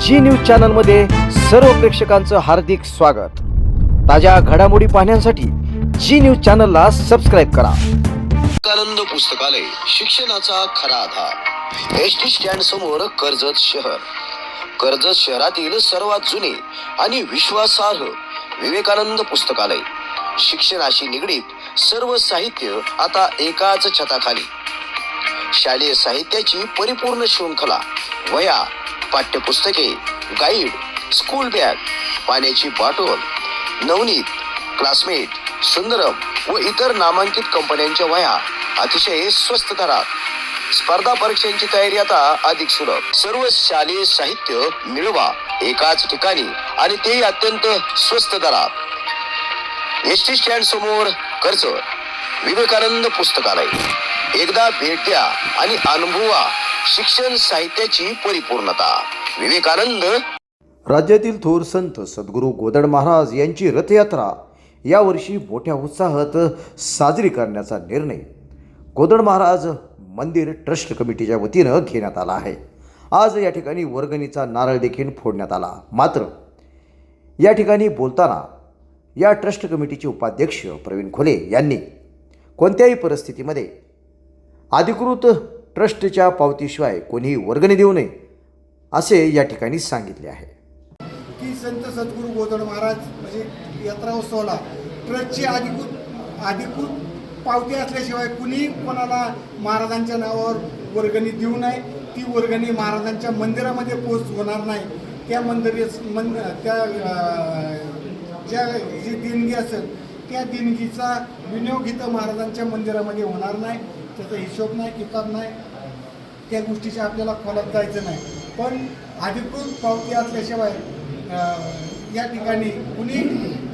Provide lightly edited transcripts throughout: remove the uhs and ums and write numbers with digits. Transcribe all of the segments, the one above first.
जी news channel मध्ये सर्व प्रेक्षकांचं हार्दिक स्वागत। ताज्या घडामोडी पाहण्यासाठी जी न्यूज चॅनलला सबस्क्राइब करा। विवेकानंद पुस्तकालय शिक्षणाचा खरा आधार। एसटी स्टँड समोर कर्जत शहर। कर्जत शहरातील सर्वात जुने आणि विश्वासार्ह विवेकानंद पुस्तकालय। शिक्षणाशी निगडीत सर्व साहित्य आता एकाच छताखाली। शालेय साहित्याची परिपूर्ण शृंखला, वह्या, पाठ्यपुस्तके, गाईड, स्कूल बॅग, पाण्याची बॉटल, नवनीत, क्लासमेट, सुंदरम व इतर नामांकित कंपन्यांच्या वह्या अतिशय स्वस्त दरात। स्पर्धा परीक्षांची तयारी आता अधिक सुलभ। सर्व शालेय साहित्य मिळवा एकाच ठिकाणी आणि तेही अत्यंत स्वस्त दरात। एसटी स्टँड समोर कर्जत विवेकानंद पुस्तकालय। एकदा भेट द्या आणि अनुभवा शिक्षण साहित्याची परिपूर्णता। विवेकानंद। राज्यातील थोर संत सद्गुरू गोदड महाराज यांची रथयात्रा यावर्षी मोठ्या उत्साहात साजरी करण्याचा निर्णय गोदड महाराज मंदिर ट्रस्ट कमिटीच्या वतीनं घेण्यात आला आहे। आज या ठिकाणी वर्गणीचा नारळ देखील फोडण्यात आला। मात्र या ठिकाणी बोलताना या ट्रस्ट कमिटीचे उपाध्यक्ष प्रवीण खोले यांनी कोणत्याही परिस्थितीमध्ये अधिकृत ट्रस्टच्या पावतीशिवाय कोणीही वर्गणी देऊ नये असे या ठिकाणी सांगितले आहे की संत सद्गुरू गोदड महाराज म्हणजे यात्रा उत्सवाला ट्रस्टची अधिकृत पावती असल्याशिवाय कुणी कोणाला महाराजांच्या नावावर वर्गणी देऊ नये। ती वर्गणी महाराजांच्या मंदिरामध्ये पोच होणार नाही। त्या ज्या जी देणगी असेल त्या देणगीचा विनियोग इथं महाराजांच्या मंदिरामध्ये होणार नाही। त्याचा हिशोब नाही, किताब नाही, त्या गोष्टीच्या आपल्याला खोलात जायचं नाही। पण अधिकृत पावती असल्याशिवाय या ठिकाणी कुणी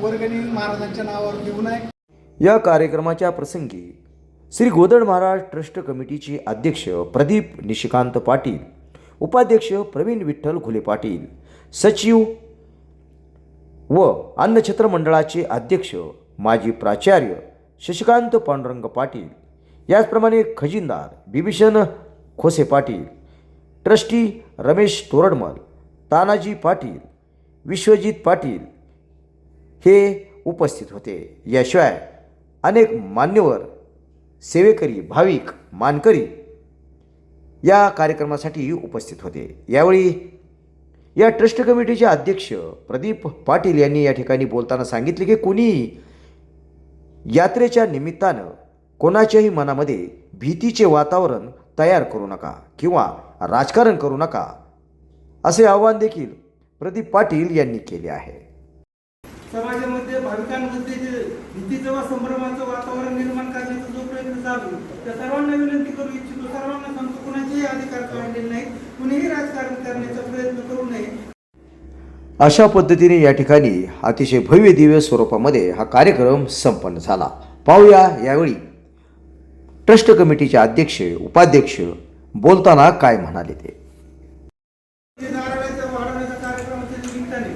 वर्गणी महाराजांच्या नावावर देऊ नये। या कार्यक्रमाच्या प्रसंगी श्री गोदड महाराज ट्रस्ट कमिटीचे अध्यक्ष प्रदीप निशिकांत पाटील, उपाध्यक्ष प्रवीण विठ्ठल घुले पाटील, सचिव व अन्नछत्र मंडळाचे अध्यक्ष माजी प्राचार्य शशिकांत पांडुरंग पाटील, याचप्रमाणे खजिनदार बिभीषण खोसे पाटील, ट्रस्टी रमेश तोरडमल, तानाजी पाटील, विश्वजित पाटील हे उपस्थित होते। याशिवाय अनेक मान्यवर, सेवेकरी, भाविक, मानकरी या कार्यक्रमासाठी उपस्थित होते। यावेळी या ट्रस्ट कमिटीचे अध्यक्ष प्रदीप पाटील यांनी या ठिकाणी बोलताना सांगितले की कोणीही यात्रेच्या निमित्तानं कोणाच्याही मनामध्ये भीतीचे वातावरण तयार करू नका किंवा राजकारण करू नका असे आवाहन देखील प्रदीप पाटील यांनी केले आहे। समाजामध्ये भाविकांमध्ये जे भीतीचं व संभ्रमाचं वातावरण निर्माण करण्याचा जो प्रयत्न चालू त्या सर्वांना विनंती करू इच्छितो, सर्वांना सांगतो कुणाचेही अधिकार काढलेले नाहीत, कुणीही राजकारण करण्याचा प्रयत्न करू नये। अशा पद्धतीने या ठिकाणी अतिशय भव्य दिव्य स्वरूपामध्ये हा कार्यक्रम संपन्न झाला। पाहूया यावेळी ट्रस्ट कमिटीचे अध्यक्ष उपाध्यक्ष बोलताना काय म्हणाले ते। वाढवण्याच्या कार्यक्रमाच्या निमित्ताने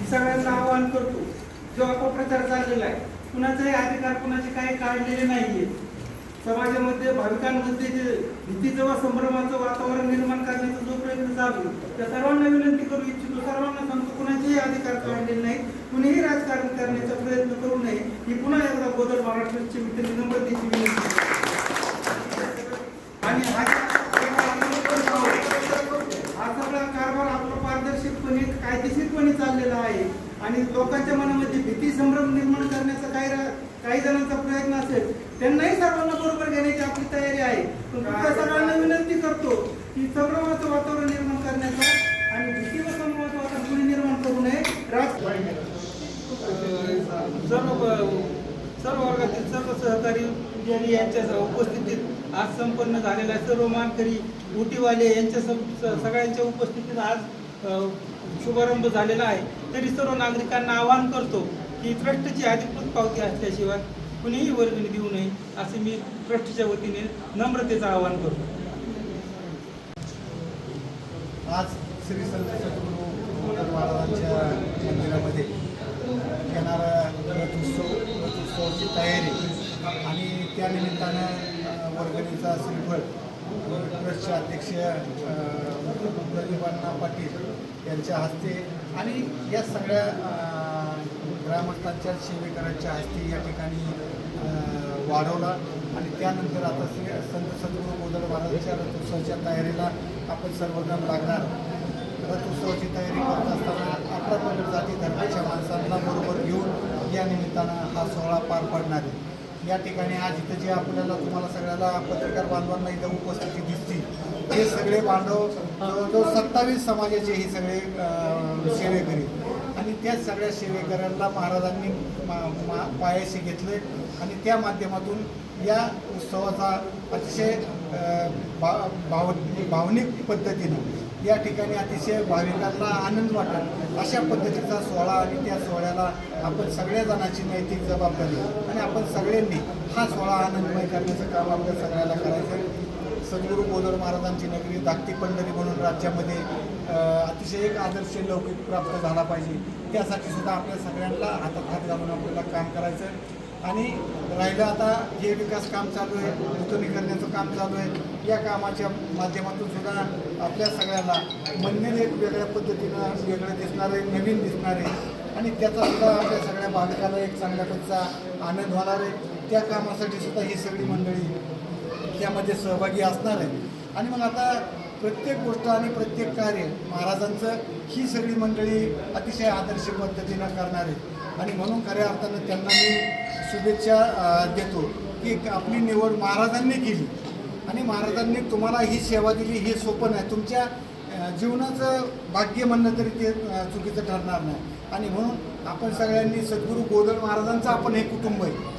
सगळ्यांना आवाहन करतो, जो अपप्रचार चाललेला आहे कुणाचाही अधिकार कुणाचे काही काढलेले नाहीये। समाजामध्ये भाविकांमध्ये जे भीतीचं व संभ्रमाचं वातावरण निर्माण करण्याचा जो प्रयत्न चालू त्या सर्वांना विनंती करू इच्छितो, सर्वांना सांगतो कुणाचेही अधिकार काढलेले नाहीत, कुणीही राजकारण करण्याचा प्रयत्न करू नये ही पुन्हा एकदा गोदड महाराष्ट्राची नम्रतेची विनंती। आणि हा सगळा कारभार आपला पारदर्शकपणे कायदेशीरपणे चाललेला आहे आणि लोकांच्या मनामध्ये भीती संभ्रम निर्माण करण्याचा काही जणांचा प्रयत्न असेल त्यांनाही सर्वांना बरोबर घेण्याची आपली तयारी आहे। पण सर्वांना विनंती करतो की संभ्रमाचं वातावरण निर्माण करण्याचा आणि भीती व संभ्रमाचं वातावरण कुणी निर्माण करू नये। सर्व वर्गातील सर्व सहकारी यांच्या उपस्थितीत आज संपन्न झालेला सर्व मानकरी उटीवाले यांच्या सगळ्यांच्या उपस्थितीत आज शुभारंभ झालेला आहे। तरी सर्व नागरिकांना आवाहन करतो की ट्रस्टची अधिकृत पावती असल्याशिवाय कुणीही वर्गणी देऊ नये असे मी ट्रस्टच्या वतीने नम्रतेचं आवाहन करतो। आज श्री संत सद्गुरू गोदड महाराजांच्या मंदिरामध्ये येणारा रथोत्सवाची तयारी आणि त्या निमित्तानं वर्गणीचा श्रीफळ ट्रस्टचे अध्यक्ष प्रदीप पाटील यांच्या हस्ते आणि या सगळ्या ग्रामस्थांच्या सेवेकरांच्या हस्ते या ठिकाणी वाढवला आणि त्यानंतर आता संत सद्गुरू गोदड महाराजांच्या रथोत्सवाच्या तयारीला आपण सर्वजण लागणार. रथोत्सवाची तयारी करत असताना 18 जाती धर्माच्या माणसांना बरोबर घेऊन या निमित्तानं हा सोहळा पार पाडणार आहे. या ठिकाणी आज इथं जे आपल्याला तुम्हाला सगळ्याला पत्रकार बांधवांना इथं उपस्थिती दिसती हे सगळे बांधव जवळजवळ 27 समाजाचे हे सगळे सेवेकरी आणि त्या सगळ्या सेवेकऱ्यांना महाराजांनी पायाशी घेतले आणि त्या माध्यमातून या उत्सवाचा अतिशय भावनिक पद्धतीनं या ठिकाणी अतिशय भाविकांना आनंद वाटेल अशा पद्धतीचा सोहळा आणि त्या सोहळ्याला आपण सगळ्या जणांची नैतिक जबाबदारी आणि आपण सगळ्यांनी हा सोहळा आनंदमय करण्याचं काम आपल्या सगळ्याला करायचं आहे. सद्गुरू गोदड महाराजांची नगरी धाकटी पंढरी म्हणून राज्यामध्ये अतिशय एक आदर्श लौकिक प्राप्त झाला पाहिजे. त्यासाठी सुद्धा आपल्या सगळ्यांना हातात हात घालून आपल्याला काम करायचं आहे. आणि राहिलं आता जे विकास काम चालू आहे, नूतनीकरणाचं काम चालू आहे, या कामाच्या माध्यमातून सुद्धा आपल्या सगळ्यांना मंदिर एक वेगळ्या पद्धतीनं वेगळं दिसणार आहे, नवीन दिसणार आहे आणि त्याचा सुद्धा आपल्या सगळ्या भाविकाला एक चांगल्या पद्धतीचा आनंद होणार आहे. त्या कामासाठी सुद्धा ही सगळी मंडळी त्यामध्ये सहभागी असणार आहे. आणि मग आता प्रत्येक गोष्ट आणि प्रत्येक कार्य महाराजांचं ही सगळी मंडळी अतिशय आदर्श पद्धतीनं करणार आहे आणि म्हणून खऱ्या अर्थानं त्यांना मी शुभेच्छा देतो की आपली निवड महाराजांनी केली आणि महाराजांनी तुम्हाला ही सेवा दिली हे सोपं नाही. तुमच्या जीवनाचं भाग्य म्हणणं तरी ते चुकीचं ठरणार नाही आणि म्हणून आपण सगळ्यांनी सद्गुरू गोदड महाराजांचं आपण हे कुटुंब आहे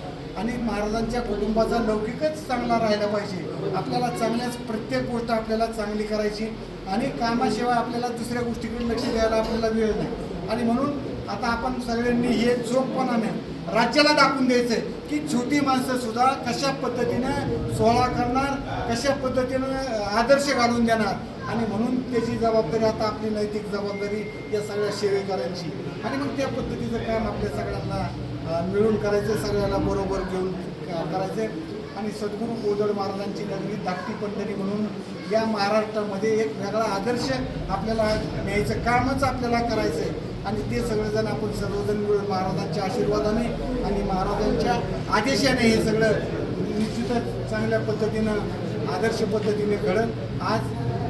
आणि महाराजांच्या कुटुंबाचा लौकिकच चांगला राहिला पाहिजे. आपल्याला चांगल्याच प्रत्येक गोष्ट आपल्याला चांगली करायची आणि कामाशिवाय आपल्याला दुसऱ्या गोष्टीकडे लक्ष द्यायला आपल्याला वेळ नाही आणि म्हणून आता आपण सगळ्यांनी हे चोखपणाने राज्याला दाखवून द्यायचं आहे की छोटी माणसं सुद्धा कशा पद्धतीनं सोहळा करणार, कशा पद्धतीनं आदर्श घालून देणार आणि म्हणून त्याची जबाबदारी आता आपली नैतिक जबाबदारी या सगळ्या सेवेकरांची आणि मग त्या पद्धतीचं काम आपल्या सगळ्यांना मिळून करायचं, सगळ्याला बरोबर घेऊन करायचं आणि सद्गुरू गोदड महाराजांची नगरी धाकटी पंढरी म्हणून या महाराष्ट्रामध्ये एक वेगळा आदर्श आपल्याला न्यायचं कामच आपल्याला करायचं आहे आणि ते सगळेजण आपण सर्वजण मिळून महाराजांच्या आशीर्वादाने आणि महाराजांच्या आदेशाने हे सगळं निश्चितच चांगल्या पद्धतीनं आदर्श पद्धतीने घडत. आज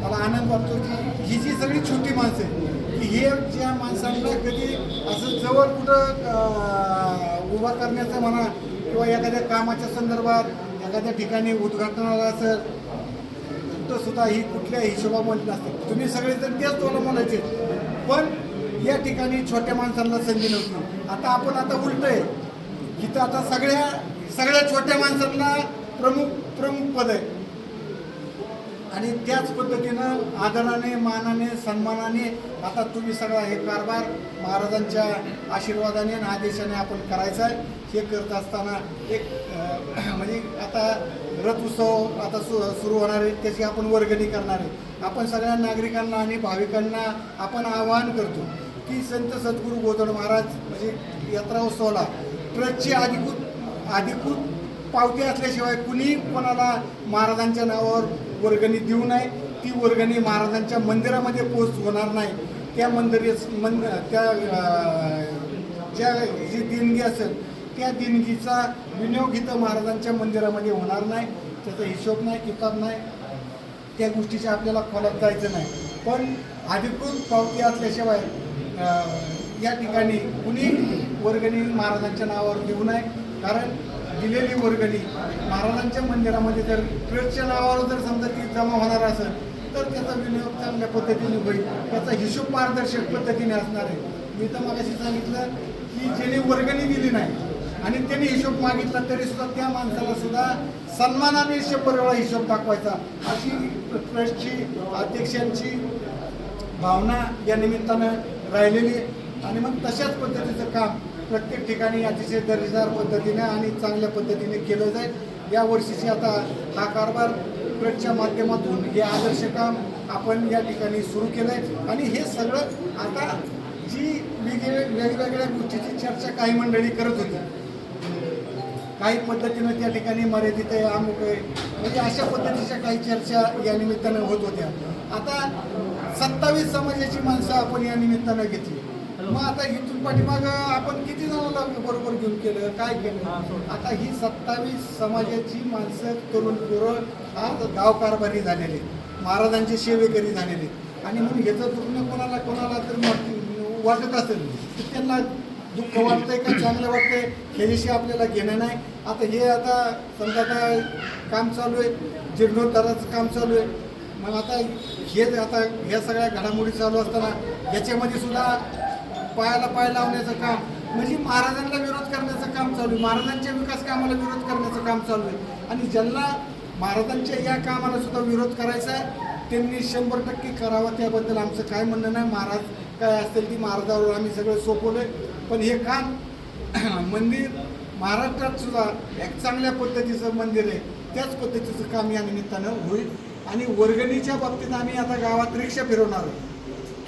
मला आनंद वाटतो की ही जी सगळी छोटी माणसं आहेत की हे ज्या माणसांना कधी असं जवळ कुठं उभा करण्याचं म्हणा किंवा एखाद्या कामाच्या संदर्भात एखाद्या ठिकाणी उद्घाटनाला असं सुद्धा ही कुठल्या हिशोबामध्ये नसते. तुम्ही सगळेजण त्याच तोला म्हणायचे पण या ठिकाणी छोट्या माणसांना संधी नव्हती. आता आपण आता उलट आहे इथं आता सगळ्या छोट्या माणसांना प्रमुख पद आहे आणि त्याच पद्धतीनं आदराने मानाने सन्मानाने आता तुम्ही सगळा हे कारभार महाराजांच्या आशीर्वादाने आणि आदेशाने आपण करायचा आहे. हे करत असताना एक म्हणजे आता रथ उत्सव आता सुरू होणार आहे त्याची आपण वर्गणी करणार आहे. आपण सगळ्या नागरिकांना आणि भाविकांना आपण आवाहन करतो की संत सद्गुरू गोदड महाराज म्हणजे यात्रा उत्सवाला ट्रस्टची अधिकृत पावती असल्याशिवाय कुणी कोणाला महाराजांच्या नावावर वर्गणी देऊ नये. ती वर्गणी महाराजांच्या मंदिरामध्ये पोच होणार नाही. त्या त्या ज्या जी देणगी असेल त्या देणगीचा विनियोग इथं महाराजांच्या मंदिरामध्ये होणार नाही. त्याचा हिशोब नाही, किताब नाही, त्या गोष्टीच्या आपल्याला खोलात जायचं नाही. पण अधिकृत पावती असल्याशिवाय या ठिकाणी कुणी वर्गणी महाराजांच्या नावावर देऊ नये. कारण दिलेली वर्गणी महाराजांच्या मंदिरामध्ये जर ट्रस्टच्या नावावर जर समजा ती जमा होणार असेल तर त्याचा विनियोग चांगल्या पद्धतीने होईल. त्याचा हिशोब पारदर्शक पद्धतीने असणार आहे. मी तर मगाशी सांगितलं की ज्याने वर्गणी दिली नाही आणि त्यांनी हिशोब मागितला तरी सुद्धा त्या माणसाला सुद्धा सन्मानाने 100 वेळा हिशोब दाखवायचा अशी ट्रस्टची अध्यक्षांची भावना या निमित्तानं राहिलेली आणि मग तशाच पद्धतीचं काम प्रत्येक ठिकाणी अतिशय दर्जेदार पद्धतीने आणि चांगल्या पद्धतीने केलं जाईल. या वर्षीची आता हा कारभार ट्रस्टच्या माध्यमातून हे आदर्श काम आपण या ठिकाणी सुरू केलं आहे आणि हे सगळं आता जी वेगवेगळ्या गोष्टीची चर्चा काही मंडळी करत होती, काही पद्धतीनं त्या ठिकाणी मर्यादित आहे, अमुक आहे, म्हणजे अशा पद्धतीच्या काही चर्चा या निमित्तानं होत होत्या. आता 27 समाजाची माणसं आपण या निमित्तानं घेतली. मग आता इथून पाठीमाग आपण किती जणांना बरोबर घेऊन केलं, काय केलं? आता ही 27 समाजाची माणसं, तरुण पोरं आज गाव कारभारी झालेले, महाराजांचे सेवेकरी झालेले. आणि म्हणून ह्याचं दुखणं कोणाला तर वाटत असेल तर त्यांना दुःख वाटतंय का चांगलं वाटतंय ह्याच्याशी आपल्याला घेणं नाही. आता समजा आता काम चालू आहे, जीर्णोद्धाराचं काम चालू आहे. मग आता ह्या सगळ्या घडामोडी चालू असताना याच्यामध्ये सुद्धा पायाला पाय लावण्याचं काम, म्हणजे महाराजांना विरोध करण्याचं काम चालू आहे, महाराजांच्या विकास कामाला विरोध करण्याचं काम चालू आहे. आणि ज्यांना महाराजांच्या या कामाला सुद्धा विरोध करायचा आहे त्यांनी 100% करावा, त्याबद्दल आमचं काय म्हणणं नाही. महाराज काय असतील ती महाराजावर आम्ही सगळं सोपवलं. पण हे काम मंदिर महाराष्ट्रात सुद्धा एक चांगल्या पद्धतीचं मंदिर आहे, त्याच पद्धतीचं काम या निमित्तानं होईल. आणि वर्गणीच्या बाबतीत आम्ही आता गावात रिक्षा फिरवणार आहोत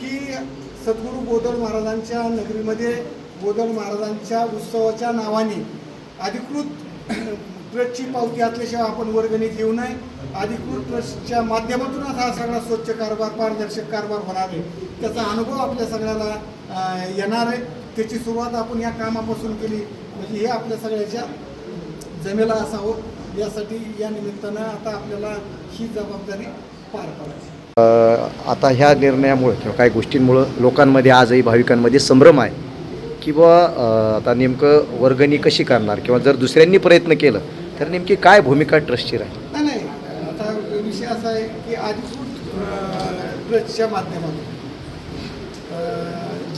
की सद्गुरू गोदड महाराजांच्या नगरीमध्ये गोदड महाराजांच्या उत्सवाच्या नावाने अधिकृत ट्रस्टची पावती असल्याशिवाय आपण वर्गणी घेऊ नये. अधिकृत ट्रस्टच्या माध्यमातूनच हा सगळा स्वच्छ कारभार, पारदर्शक कारभार होणार आहे. त्याचा अनुभव आपल्या सगळ्याला येणार आहे. त्याची सुरुवात आपण या कामापासून केली म्हणजे हे आपल्या सगळ्याच्या जमेला असावं, यासाठी या निमित्तानं आता आपल्याला ही जबाबदारी पार पाडायची. आता ह्या निर्णयामुळे किंवा काही गोष्टींमुळं लोकांमध्ये आजही भाविकांमध्ये संभ्रम आहे की आता नेमकं वर्गणी कशी करणार किंवा जर दुसऱ्यांनी प्रयत्न केलं तर नेमकी काय भूमिका ट्रस्टची राहील. नाही, आता विषय असा आहे की अधिकृत ट्रस्टच्या माध्यमातून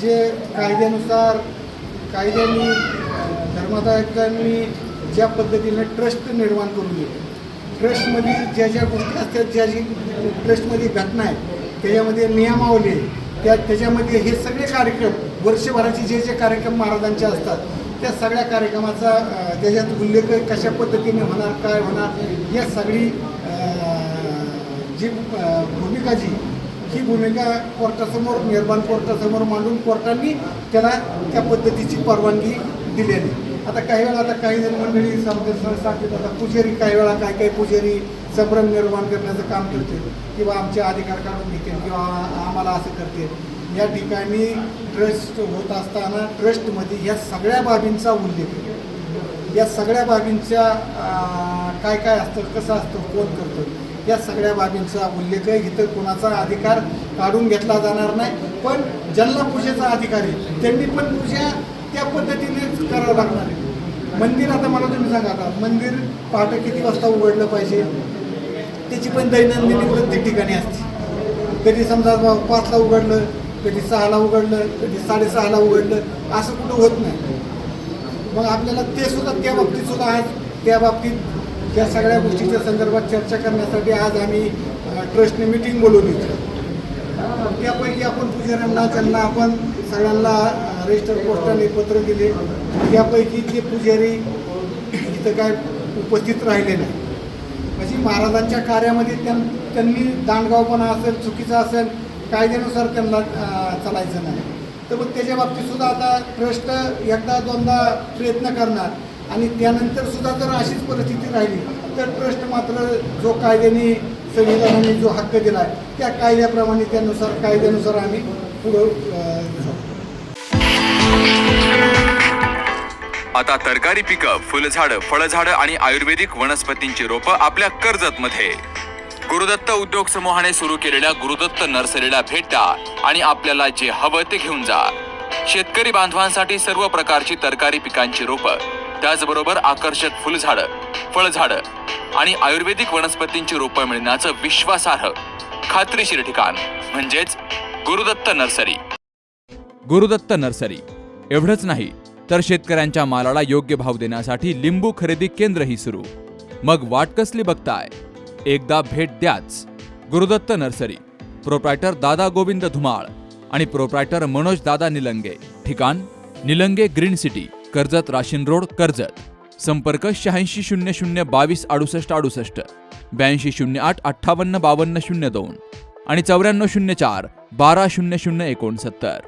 जे कायद्याने धर्मादायकांनी ज्या पद्धतीने ट्रस्ट निर्माण करून दिले, ट्रस्टमध्ये ज्या गोष्टी असतात, जी ट्रस्टमध्ये घटना आहे त्याच्यामध्ये नियमावली आहे, त्याच्यामध्ये हे सगळे कार्यक्रम वर्षभराचे जे कार्यक्रम महाराजांचे असतात त्या सगळ्या कार्यक्रमाचा त्याच्यात उल्लेख कशा पद्धतीने होणार, काय होणार, या सगळी जी भूमिका ही भूमिका कोर्टासमोर, निर्माण कोर्टासमोर मांडून कोर्टाने त्याला त्या पद्धतीची परवानगी दिलेली. आता काही वेळा काही जण मंडळी सांगतात आता पुजारी काही वेळा काही पुजारी संभ्रम निर्माण करण्याचं काम करते किंवा आमचे अधिकार काढून घेतील किंवा आम्हाला असं करते. या ठिकाणी ट्रस्ट होत असताना ट्रस्टमध्ये या सगळ्या बाबींचा उल्लेख आहे. या सगळ्या बाबींच्या काय असतं, कसं असतं, कोण करतं, या सगळ्या बाबींचा उल्लेख आहे. इथं कोणाचा अधिकार काढून घेतला जाणार नाही. पण ज्यांना पूजेचा अधिकार आहे त्यांनी पण पूजा त्या पद्धतीनेच करावं लागणार आहे. मंदिर आता मला तुम्ही सांगा, आता मंदिर पहाटे किती वाजता उघडलं पाहिजे त्याची पण दैनंदिनी प्रत्येक ठिकाणी असते. कधी समजा 5ला उघडलं, कधी 6ला उघडलं, कधी 6:30ला उघडलं, असं कुठं होत नाही. मग आपल्याला ते सुद्धा त्या बाबतीत सुद्धा आज त्या बाबतीत या सगळ्या गोष्टीच्या संदर्भात चर्चा करण्यासाठी आज आम्ही ट्रस्टने मीटिंग बोलवली होती. त्यापैकी आपण पुजाऱ्यांना त्यांना आपण सगळ्यांना रजिस्टर पोस्टाने पत्र दिले. त्यापैकी ते पुजारी इथं काय उपस्थित राहिले नाही. म्हणजे महाराजांच्या कार्यामध्ये त्यांनी दांडगावपणा असेल, चुकीचा असेल, कायद्यानुसार त्यांना चालायचं नाही. तर मग त्याच्या बाबतीत सुद्धा आता ट्रस्ट एकदा दोनदा प्रयत्न करणार आणि त्यानंतर सुद्धा जर अशीच परिस्थिती राहिली तर ट्रस्ट मात्र जो कायद्याने संविधानाने जो हक्क दिला आहे त्या कायद्याप्रमाणे कायद्यानुसार आम्ही पुढं जाऊ. आता तरकारी पिकं, फुलझाडं, फळझाडं आणि आयुर्वेदिक वनस्पतींची रोपं आपल्या कर्जतमध्ये. गुरुदत्त उद्योग समूहाने सुरू केलेल्या गुरुदत्त नर्सरीला भेट द्या आणि आपल्याला जे हवं ते घेऊन जा. शेतकरी बांधवांसाठी सर्व प्रकारची तरकारी पिकांची रोपं, त्याचबरोबर आकर्षक फुलझाडं, फळझाडं आणि आयुर्वेदिक वनस्पतींची रोपं मिळण्याचं विश्वासार्ह, खात्रीशीर ठिकाण म्हणजेच गुरुदत्त नर्सरी. गुरुदत्त नर्सरी एवढंच नाही तर शेतकऱ्यांच्या मालाला योग्य भाव देण्यासाठी लिंबू खरेदी केंद्रही सुरू. मग वाट कसली बघताय? एकदा भेट द्याच. गुरुदत्त नर्सरी, प्रोप्रायटर दादा गोविंद धुमाळ आणि प्रोप्रायटर मनोज दादा निलंगे. ठिकाण निलंगे ग्रीन सिटी, कर्जत राशीन रोड, कर्जत. संपर्क 8600226868, 8208585202 आणि 9404 120069.